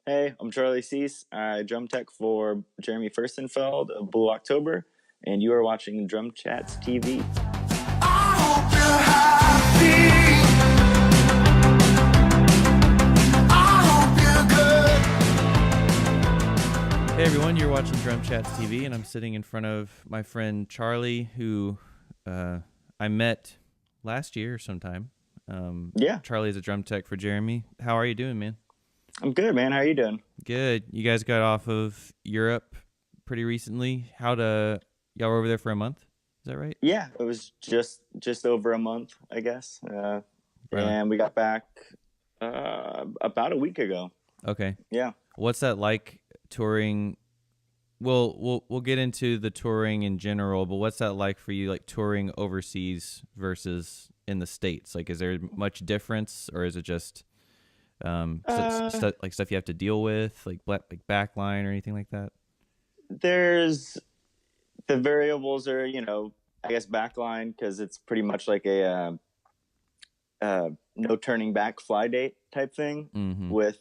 Hey, I'm Charley Siess. I drum tech for Jeremy Furstenfeld of Blue October, and you are watching DrumChats TV. I hope you're happy. I hope you're good. Hey everyone, you're watching DrumChats TV, and I'm sitting in front of my friend Charley, who I met last year sometime. Yeah, Charley is a drum tech for Jeremy. How are you doing, man? I'm good, man. How are you doing? Good. You guys got off of Europe pretty recently. Y'all were over there for a month? Is that right? Yeah, it was just over a month, I guess. And we got back about a week ago. Okay. Yeah. What's that like touring? We'll get into the touring in general, but what's that like for you, like touring overseas versus in the States? Like, is there much difference, or is it just stuff you have to deal with, like backline or anything like that? There's the variables are, I guess backline, because it's pretty much like a no turning back fly date type thing. Mm-hmm. With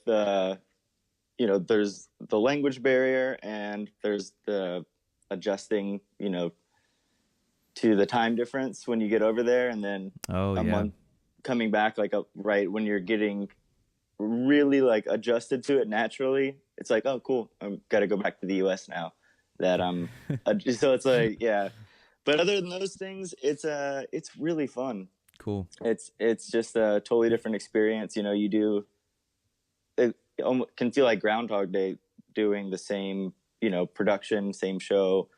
there's the language barrier, and there's the adjusting, to the time difference when you get over there, and then a month coming back, right when you're getting really like adjusted to it naturally. It's like, oh cool, I've got to go back to the US now that I'm so it's like, yeah. But other than those things, it's really fun. Cool. It's just a totally different experience. You do, it almost can feel like Groundhog Day doing the same, production, same show,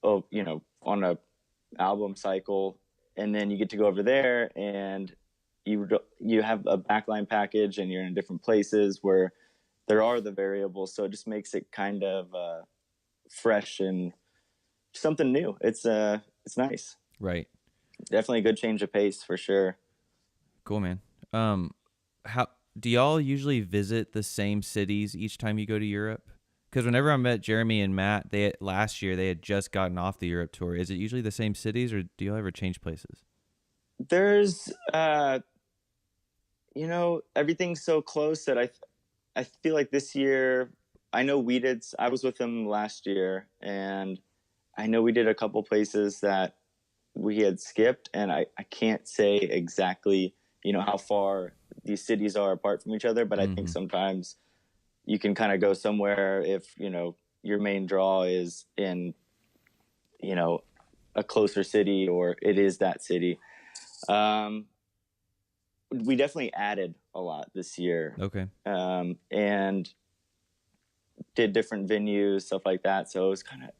on a album cycle. And then you get to go over there and you have a backline package, and you're in different places where there are the variables. So it just makes it kind of fresh and something new. It's nice. Right. Definitely a good change of pace for sure. Cool, man. How do y'all usually visit the same cities each time you go to Europe? Because whenever I met Jeremy and Matt, last year they had just gotten off the Europe tour. Is it usually the same cities, or do y'all ever change places? There's everything's so close that I feel like this year, I know I was with them last year, and I know we did a couple places that we had skipped, and I can't say exactly, how far these cities are apart from each other, but I think sometimes you can kind of go somewhere if, your main draw is in, a closer city, or it is that city. We definitely added a lot this year. Okay. And did different venues, stuff like that. So it's kind of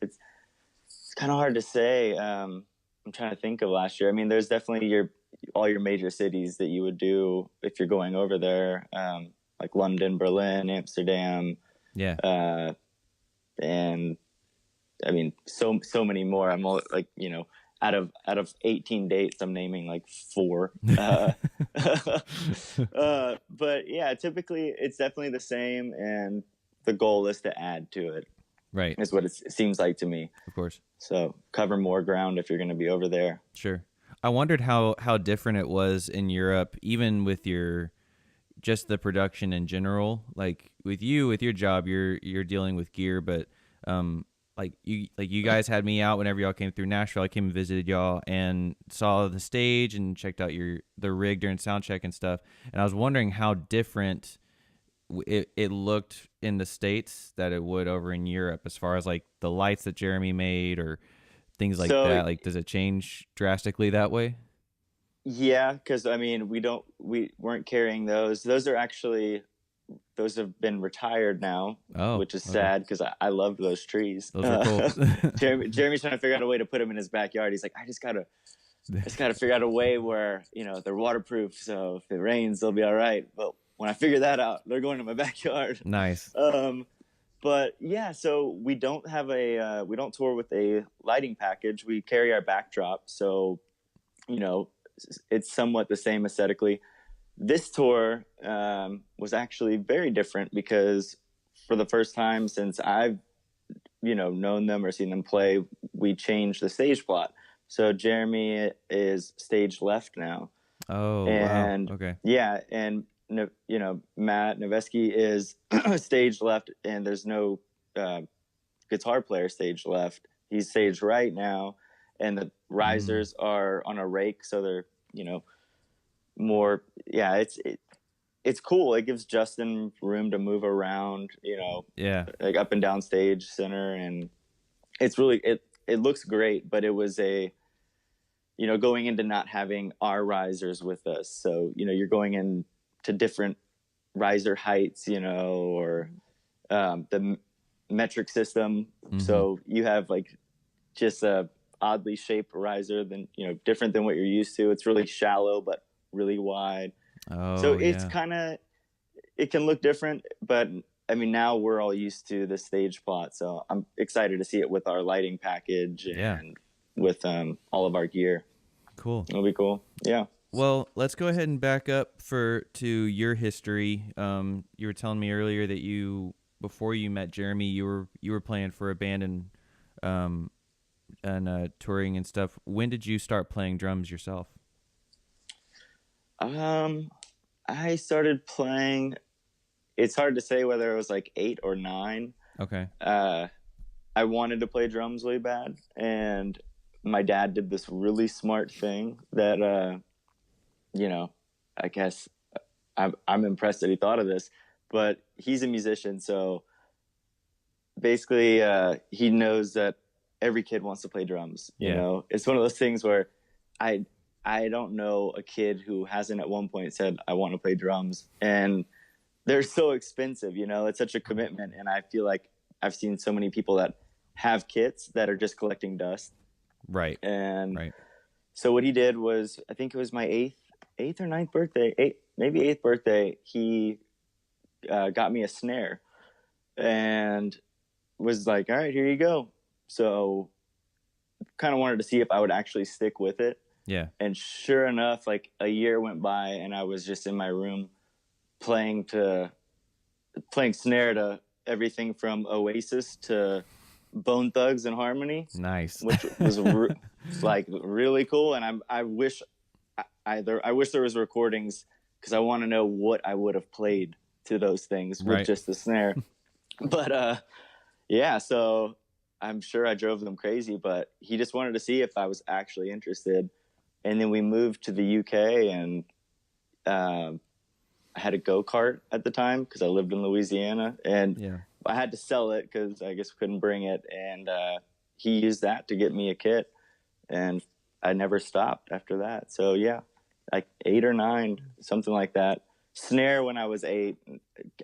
hard to say. I'm trying to think of last year. I mean, there's definitely all your major cities that you would do if you're going over there, like London, Berlin, Amsterdam. Yeah. And I mean, so many more. I'm all like, out of 18 dates, I'm naming like 4. But yeah, typically it's definitely the same, and the goal is to add to it. Right. Is what it seems like to me. Of course. So cover more ground if you're going to be over there. Sure. I wondered how different it was in Europe, even with just the production in general. Like with your job, you're dealing with gear, but like you guys had me out whenever y'all came through Nashville. I came and visited y'all and saw the stage and checked out the rig during sound check and stuff. And I was wondering how different it looked in the States that it would over in Europe, as far as like the lights that Jeremy made or things like that. Like, does it change drastically that way? Yeah, because I mean, we weren't carrying those. Those have been retired now, which is sad, because I loved those trees. Those are cool. Jeremy's trying to figure out a way to put them in his backyard. He's like, I just gotta figure out a way where, they're waterproof, so if it rains, they'll be all right. But when I figure that out, they're going to my backyard. Nice. But yeah, so we don't tour with a lighting package. We carry our backdrop, so it's somewhat the same aesthetically. This tour was actually very different, because for the first time since I've known them or seen them play, we changed the stage plot. So Jeremy is stage left now. Oh, and wow. Okay. yeah, and Matt Noveskey is stage left, and there's no guitar player stage left. He's stage right now, and the risers are on a rake, so they're more. Yeah, it's cool. It gives Justin room to move around, Yeah. like up and down stage center, and it's really it looks great. But it was going into not having our risers with us, so you're going in to different riser heights, or the metric system. So you have like just a oddly shaped riser than different than what you're used to. It's really shallow but really wide. So it's it can look different, but I mean, now we're all used to the stage plot, so I'm excited to see it with our lighting package and with all of our gear. Cool. It'll be cool. Yeah. Well, let's go ahead and back up to your history. You were telling me earlier that before you met Jeremy, you were playing for a band and touring and stuff. When did you start playing drums yourself? I started playing. It's hard to say whether it was like 8 or 9. Okay. I wanted to play drums really bad, and my dad did this really smart thing that, I guess I'm impressed that he thought of this, but he's a musician. So basically, he knows that every kid wants to play drums. It's one of those things where I don't know a kid who hasn't at one point said, I want to play drums, and they're so expensive, it's such a commitment. And I feel like I've seen so many people that have kits that are just collecting dust. Right. And so what he did was, I think it was my eighth or ninth birthday, maybe 8th birthday, he got me a snare and was like, all right, here you go. So kind of wanted to see if I would actually stick with it. Yeah. And sure enough, like a year went by and I was just in my room playing snare to everything from Oasis to Bone Thugs and Harmony. Nice. Which was like really cool. And I wish there was recordings, because I want to know what I would have played to those things with just the snare. But so I'm sure I drove them crazy, but he just wanted to see if I was actually interested. And then we moved to the UK, and I had a go-kart at the time because I lived in Louisiana, and I had to sell it because I guess we couldn't bring it. And he used that to get me a kit, and I never stopped after that. So yeah, like 8 or 9, something like that. Snare when I was 8.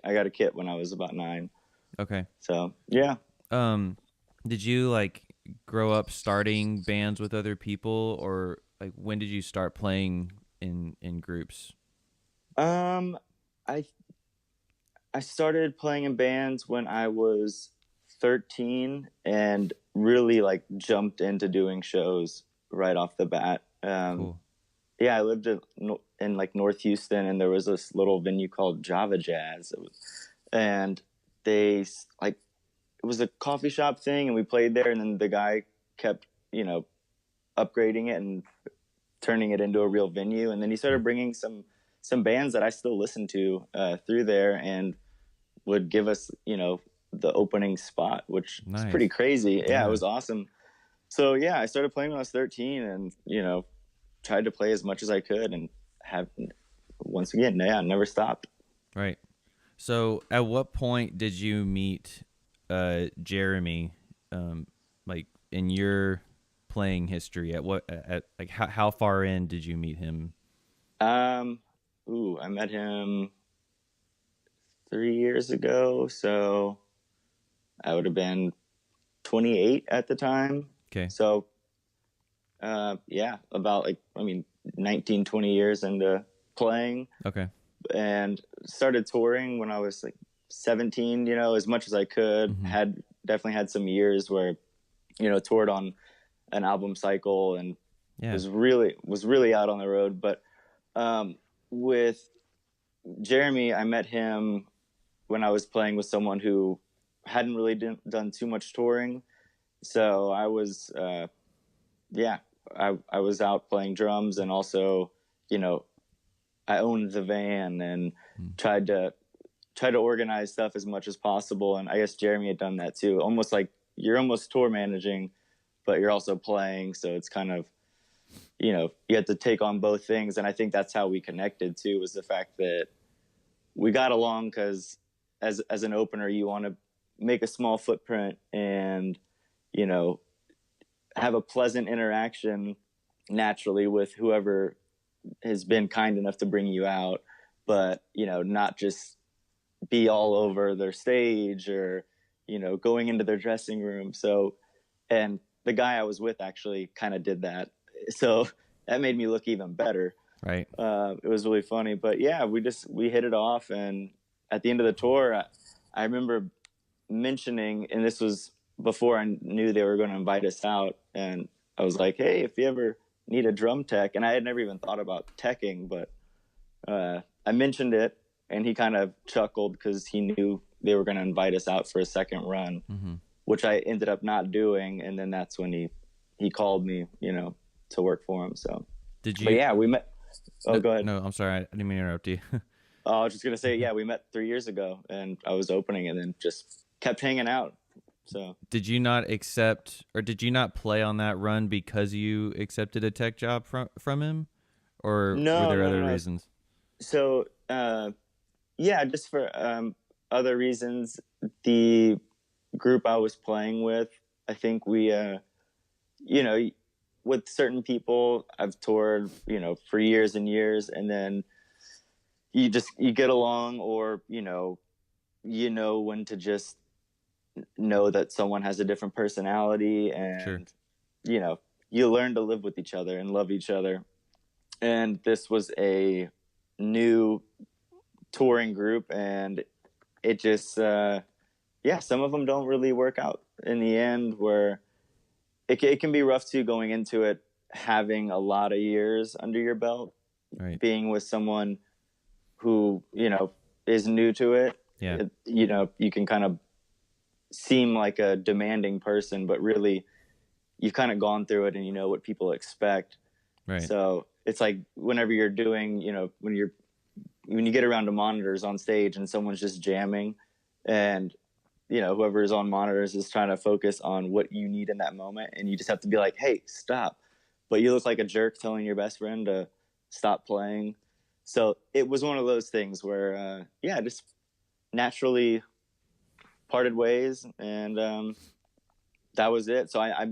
I got a kit when I was about 9. Okay. So yeah. Did you like grow up starting bands with other people, or like when did you start playing in groups? I started playing in bands when I was 13 and really like jumped into doing shows right off the bat. Cool. Yeah, I lived in like North Houston, and there was this little venue called Java Jazz, and they like, it was a coffee shop thing, and we played there, and then the guy kept upgrading it and turning it into a real venue, and then he started bringing some bands that I still listen to through there, and would give us the opening spot, which is pretty crazy. Yeah, it was awesome. So yeah, I started playing when I was 13, and tried to play as much as I could, and have once again, never stopped. Right. So at what point did you meet Jeremy, like in your playing history? At how far in did you meet him? I met him 3 years ago, so I would have been 28 at the time. Okay. So about 19, 20 years into playing. Okay. And started touring when I was like 17, as much as I could. Mm-hmm. Definitely had some years where, toured on an album cycle, and was really out on the road. But with Jeremy, I met him when I was playing with someone who hadn't really done too much touring. So I was, I was out playing drums, and also, I owned the van and tried to organize stuff as much as possible. And I guess Jeremy had done that too. Almost like you're almost tour managing, but you're also playing. So it's kind of, you know, you have to take on both things. And I think that's how we connected too, was the fact that we got along because as an opener, you want to make a small footprint and, you know, have a pleasant interaction naturally with whoever has been kind enough to bring you out, but, you know, not just be all over their stage or, you know, going into their dressing room. So, and the guy I was with actually kind of did that. So that made me look even better. Right. It was really funny, but yeah, we hit it off. And at the end of the tour, I remember mentioning, and this was before I knew they were going to invite us out. And I was like, hey, if you ever need a drum tech, and I had never even thought about teching, but I mentioned it, and he kind of chuckled because he knew they were going to invite us out for a second run, which I ended up not doing. And then that's when he called me, you know, to work for him. So Did you? But yeah, we met. Oh, no, go ahead. No, I'm sorry. I didn't mean to interrupt you. I was just gonna say, yeah, we met 3 years ago, and I was opening, and then just kept hanging out. So Did you not accept, or did you not play on that run because you accepted a tech job from him, or were there other reasons? So yeah, just for other reasons. The group I was playing with, I think we, you know, with certain people I've toured, you know, for years and years, and then you get along, or you know when to just know that someone has a different personality, and Sure. you know, you learn to live with each other and love each other. And this was a new touring group, and it just yeah, some of them don't really work out in the end, where it can be rough too, going into it having a lot of years under your belt, Right. being with someone who, you know, is new to it. Yeah. You know, you can kind of seem like a demanding person, but really you've kind of gone through it and you know what people expect. Right. So it's like whenever you're doing, you know, when you get around to monitors on stage and someone's just jamming, and you know, whoever is on monitors is trying to focus on what you need in that moment, and you just have to be like, hey, stop. But you look like a jerk telling your best friend to stop playing. So it was one of those things where yeah, just naturally parted ways, and that was it. So I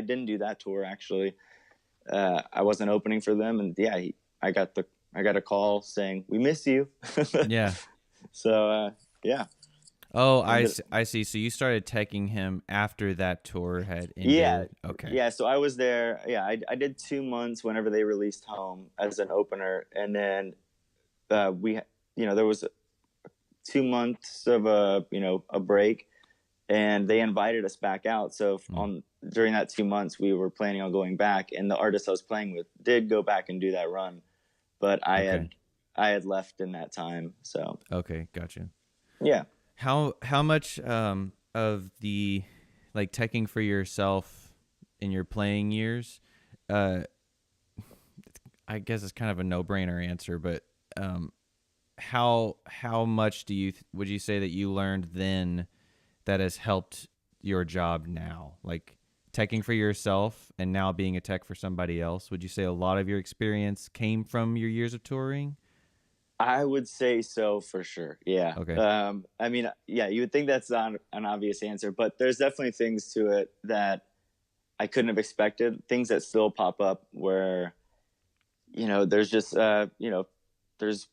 didn't do that tour, actually. I wasn't opening for them, and yeah, I got a call saying, we miss you. Yeah. So yeah. Oh, I see. So you started teching him after that tour had ended. Yeah. Okay. Yeah. So I was there. Yeah. I did 2 months whenever they released Home as an opener. And then there was 2 months of a break, and they invited us back out. So during that 2 months, we were planning on going back, and the artist I was playing with did go back and do that run, but I had left in that time. So Okay, gotcha. yeah. How much of the like teching for yourself in your playing years, I guess it's kind of a no-brainer answer, but how much would you say that you learned then that has helped your job now? Like teching for yourself and now being a tech for somebody else, would you say a lot of your experience came from your years of touring? I would say so, for sure. Yeah. Okay. I mean, yeah, you would think that's not an obvious answer, but there's definitely things to it that I couldn't have expected. Things that still pop up where, you know, there's just, there's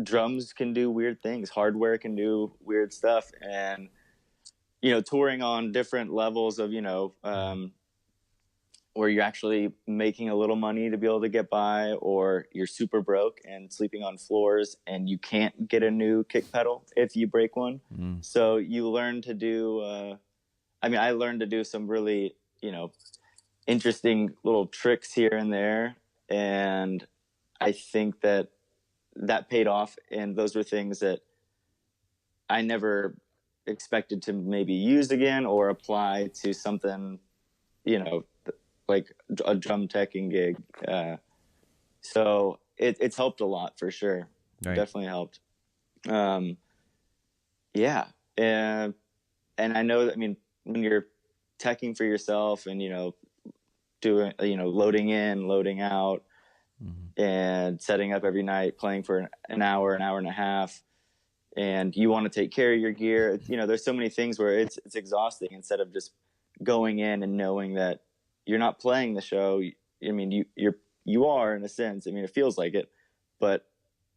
drums can do weird things. Hardware can do weird stuff. And, you know, touring on different levels of, where you're actually making a little money to be able to get by, or you're super broke and sleeping on floors and you can't get a new kick pedal if you break one. So you learn to do, I learned to do some really, interesting little tricks here and there. And I think that paid off. And those were things that I never expected to maybe use again or apply to something, like a drum teching gig. So it's helped a lot for sure. Right. Definitely helped. Yeah. And I know that, I mean, when you're teching for yourself and, doing, loading in, loading out, and setting up every night, playing for an hour and a half, and you want to take care of your gear, there's so many things where it's exhausting instead of just going in and knowing that you're not playing the show. I mean, you are, in a sense. I mean, it feels like it, but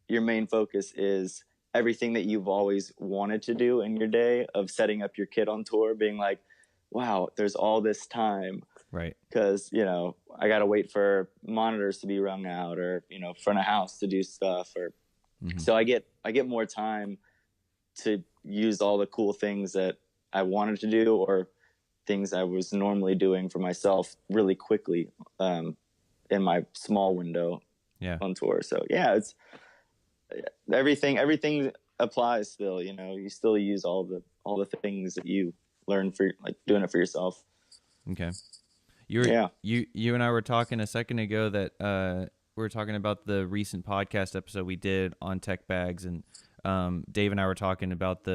your main focus is everything that you've always wanted to do in your day of setting up your kit on tour, being like, wow, there's all this time. Right. Because, I got to wait for monitors to be rung out, or, front of house to do stuff. Or so I get more time to use all the cool things that I wanted to do, or things I was normally doing for myself really quickly in my small window on tour. So yeah, it's everything applies still. You still use all the things that you learn for, like, doing it for yourself. Okay. You and I were talking a second ago that we were talking about the recent podcast episode we did on tech bags, and Dave and I were talking about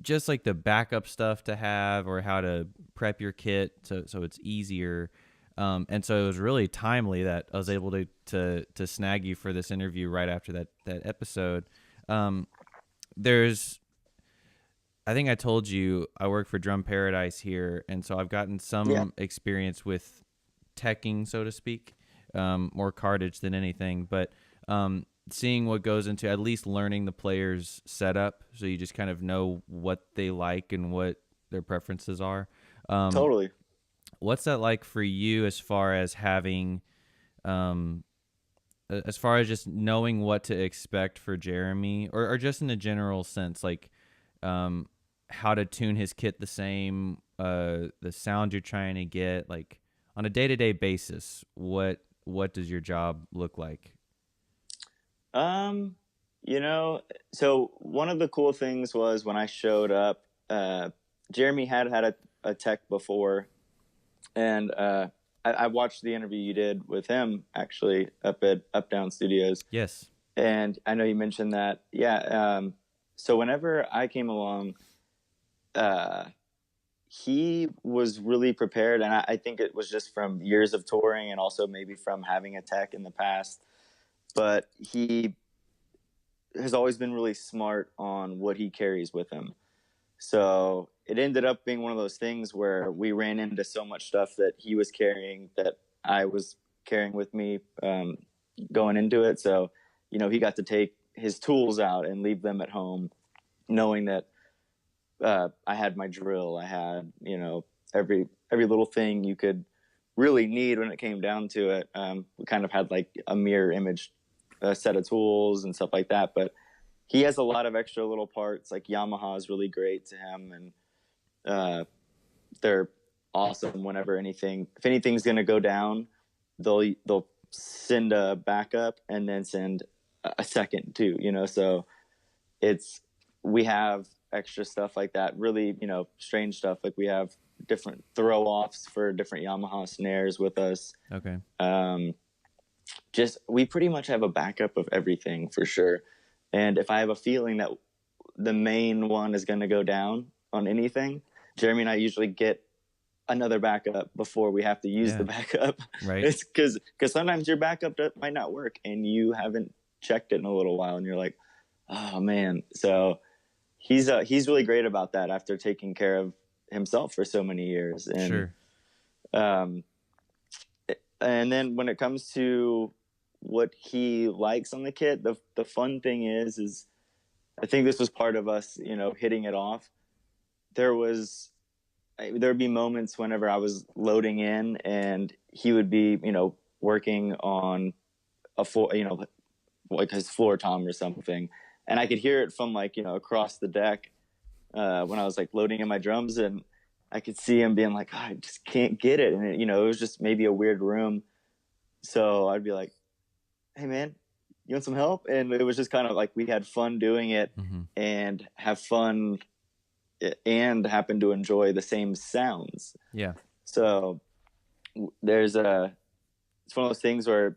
just like the backup stuff to have, or how to prep your kit so it's easier. And so it was really timely that I was able to snag you for this interview right after that episode. I think I told you I work for Drum Paradise here, and so I've gotten some experience with teching, so to speak, more cartage than anything, but seeing what goes into at least learning the player's setup, so you just kind of know what they like and what their preferences are. Totally. What's that like for you as far as having, as far as just knowing what to expect for Jeremy, or just in a general sense, like how to tune his kit the same, the sound you're trying to get, like on a day-to-day basis, what does your job look like? So one of the cool things was when I showed up, Jeremy had a tech before, and I watched the interview you did with him, actually, up at Up Down Studios. Yes. And I know you mentioned that. Yeah. So whenever I came along, he was really prepared. And I think it was just from years of touring, and also maybe from having a tech in the past. But he has always been really smart on what he carries with him. So it ended up being one of those things where we ran into so much stuff that he was carrying that I was carrying with me going into it. So, he got to take his tools out and leave them at home, knowing that I had my drill. I had, every little thing you could really need when it came down to it. We kind of had like a mirror image set of tools and stuff like that. But he has a lot of extra little parts. Like Yamaha is really great to him, and they're awesome whenever if anything's going to go down, they'll send a backup and then send a second too, so we have extra stuff like that, really, strange stuff. Like we have different throw offs for different Yamaha snares with us. Okay. We pretty much have a backup of everything for sure. And if I have a feeling that the main one is going to go down on anything, Jeremy and I usually get another backup before we have to use the backup. Right. It's because sometimes your backup might not work and you haven't checked it in a little while, and you're like, oh man. So he's really great about that after taking care of himself for so many years. And, sure. And then when it comes to what he likes on the kit, the fun thing is I think this was part of us, hitting it off. There'd be moments whenever I was loading in and he would be, working on a floor, like his floor tom or something. And I could hear it from across the deck when I was like loading in my drums, and I could see him being like, oh, I just can't get it. And it was just maybe a weird room. So I'd be like, hey man, you want some help? And it was just kind of like, we had fun doing it and have fun and happen to enjoy the same sounds. Yeah. So it's one of those things where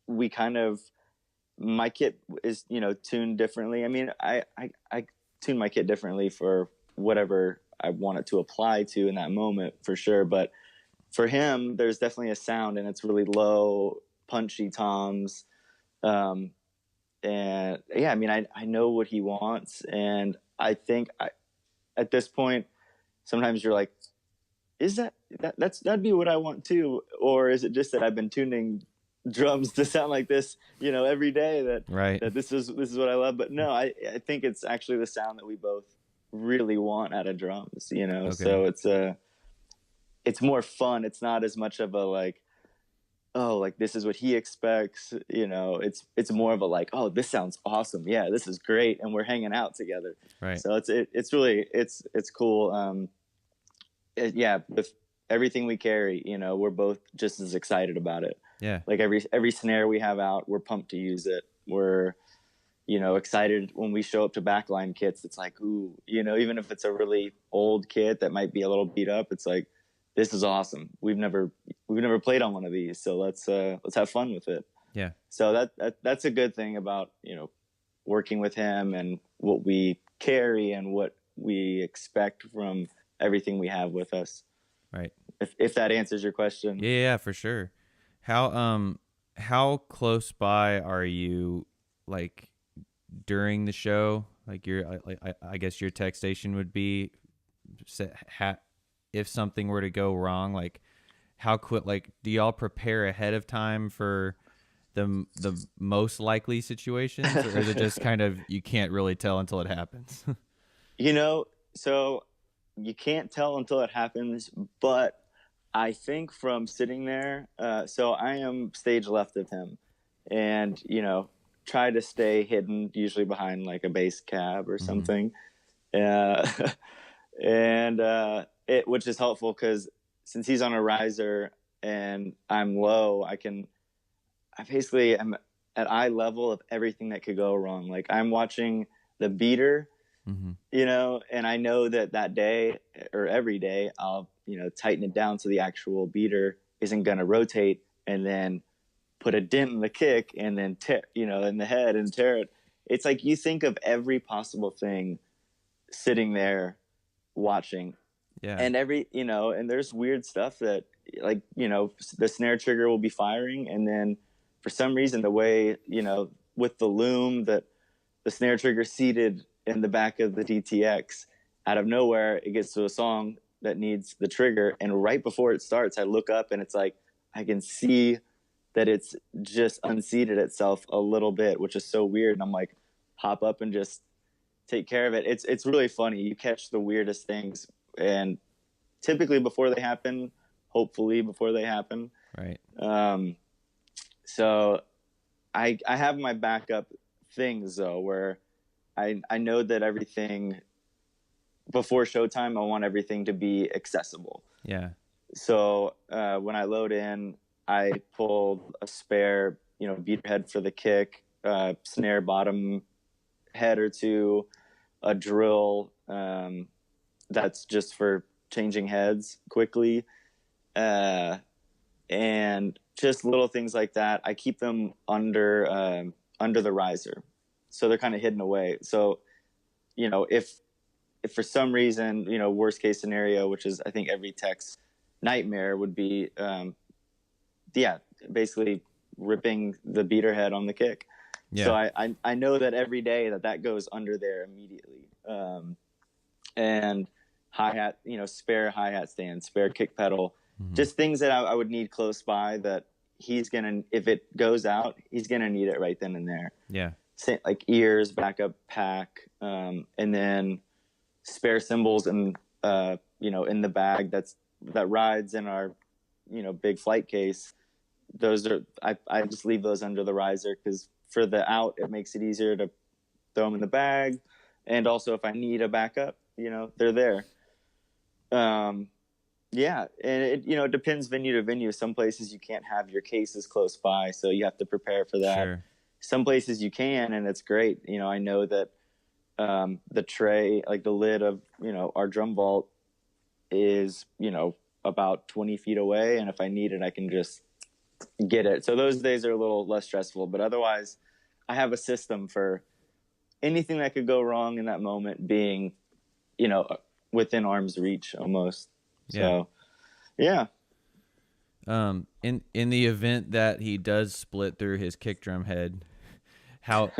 we kind of, my kit is, you know, tuned differently. I mean, I tune my kit differently for whatever I want it to apply to in that moment, for sure. But for him, there's definitely a sound, and it's really low, punchy toms. And yeah, I mean, I know what he wants, and I think at this point, sometimes you're like, is that'd be what I want too, or is it just that I've been tuning drums to sound like this, you know, every day, that this is what I love? But no, I think it's actually the sound that we both really want out of drums, you know. Okay. So it's more fun. It's not as much of a like, oh, like this is what he expects, you know. It's more of a like, oh, this sounds awesome, yeah, this is great, and we're hanging out together. Right. So it's really it's cool. Yeah, with everything we carry, you know, we're both just as excited about it. Yeah. Like every snare we have out, we're pumped to use it. We're, you know, excited when we show up to backline kits. It's like, ooh, you know, even if it's a really old kit that might be a little beat up, it's like, this is awesome. We've never played on one of these, so let's have fun with it. Yeah. So that's a good thing about, you know, working with him and what we carry and what we expect from everything we have with us. Right. If that answers your question. Yeah, for sure. How close by are you, like, during the show? Like, I guess your tech station would be if something were to go wrong. Like, how quick? Like, do y'all prepare ahead of time for the most likely situations, or is it just kind of you can't really tell until it happens? You know, so you can't tell until it happens, but I think from sitting there, so I am stage left of him, and, you know, try to stay hidden, usually behind like a bass cab or something. And which is helpful because since he's on a riser and I'm low, I basically am at eye level of everything that could go wrong. Like, I'm watching the beater, you know, and I know that day or every day I'll, you know, tighten it down so the actual beater isn't going to rotate and then put a dent in the kick and then tear, you know, in the head and tear it. It's like you think of every possible thing sitting there watching. Yeah. And you know, and there's weird stuff that, like, you know, the snare trigger will be firing, and then for some reason, the way, you know, with the loom, that the snare trigger seated in the back of the DTX, out of nowhere, it gets to a song that needs the trigger. And right before it starts, I look up and it's like, I can see that it's just unseated itself a little bit, which is so weird. And I'm like, hop up and just take care of it. It's really funny. You catch the weirdest things, and typically before they happen, hopefully before they happen. Right. So I have my backup things though, where I know that everything before showtime, I want everything to be accessible. Yeah. So when I load in, I pulled a spare, you know, beater head for the kick, snare bottom head or two, a drill that's just for changing heads quickly, and just little things like that. I keep them under the riser, so they're kind of hidden away. So, you know, if for some reason, you know, worst case scenario, which is I think every tech's nightmare, would be, basically ripping the beater head on the kick. Yeah. So I know that every day that goes under there immediately. And hi-hat, you know, spare hi-hat stand, spare kick pedal, just things that I would need close by that if it goes out, he's going to need it right then and there. Yeah. Like ears, backup pack, and then spare cymbals and, you know, in the bag that rides in our, you know, big flight case. Those are, I just leave those under the riser because for the out, it makes it easier to throw them in the bag. And also if I need a backup, you know, they're there. Yeah. And it, you know, it depends venue to venue. Some places you can't have your cases close by, so you have to prepare for that. Sure. Some places you can, and it's great. You know, I know that the tray, like the lid of, you know, our drum vault is, you know, about 20 feet away. And if I need it, I can just get it. So those days are a little less stressful, but otherwise I have a system for anything that could go wrong in that moment being, you know, within arm's reach almost. So yeah. In the event that he does split through his kick drum head, how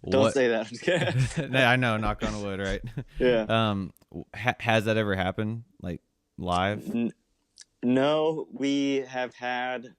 Don't say that. I'm just kidding. I know, knock on wood, right? Yeah. Has that ever happened, like live? No, we have had